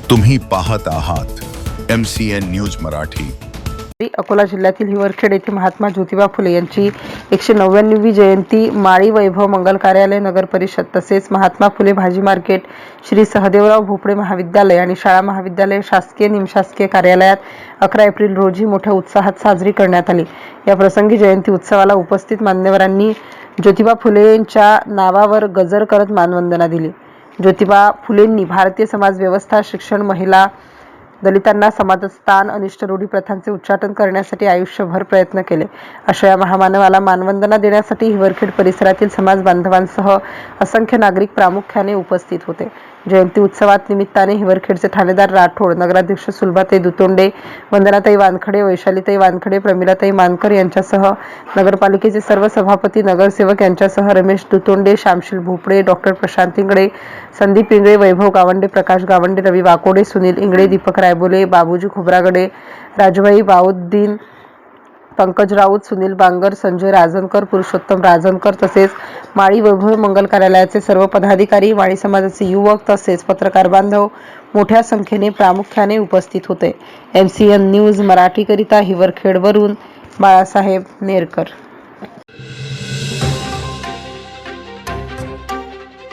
तुम्ही पाहत आहात MCN न्यूज मराठी। अकोला जिल्ह्यातील हिवरखेड येथे महात्मा ज्योतिबा फुले यांची 199वी जयंती माळी वैभव मंगल कार्यालय नगर परिषद तसेच महात्मा फुले भाजी मार्केट श्री सहदेवराव भोपळे महाविद्यालय आणि शाळा महाविद्यालय शासकीय निमशासकीय कार्यालयात 11 एप्रिल रोजी मोठ्या उत्साहात साजरी करण्यात आली। या प्रसंगी जयंती उत्सवाला उपस्थित मान्यवरांनी ज्योतिबा फुलेंच्या नावावर गजर करत मानवंदना दिली। ज्योतिबा फुलेंनी भारतीय समाज व्यवस्था, शिक्षण, महिला, दलितांना समाजात स्थान, अनिष्ट रूढी प्रथांचे उच्चाटन करण्यासाठी आयुष्यभर प्रयत्न केले। अशा या महामानवाला मानवंदना देण्यासाठी हिवरखेड परिसरातील समाज बांधवांसह असंख्य नागरिक प्रामुख्याने उपस्थित होते। जयंती उत्सवात निमित्ताने हिवरखेडचे ठाणेदार राठोड, नगराध्यक्ष सुलभाताई दुतोंडे, वंदनाताई वानखडे, वैशालीताई वानखडे, प्रमिलाताई मानकर यांच्यासह नगरपालिकेचे सर्व सभापती, नगरसेवक यांच्यासह रमेश दुतोंडे, शामशील भोपळे, डॉक्टर प्रशांत इंगळे, संदीप इंगळे, वैभव गावंडे, प्रकाश गावंडे, रवी वाकोडे, सुनील इंगळे, दीपक रायबोले, बाबूजी खोब्रागडे, राजूभाई बाउद्दीन, पंकज राऊत, सुनील बांगर, संजय राजनकर, पुरुषोत्तम राजनकर तसेच माळी वैभव मंगल कार्यालयाचे सर्व पदाधिकारी, माळी समाजाचे युवक तसेच पत्रकार बांधव मोठ्या संख्येने प्रामुख्याने उपस्थित होते। MCN न्यूज मराठीकरिता हिवरखेडवरून बाळासाहेब नेरकर।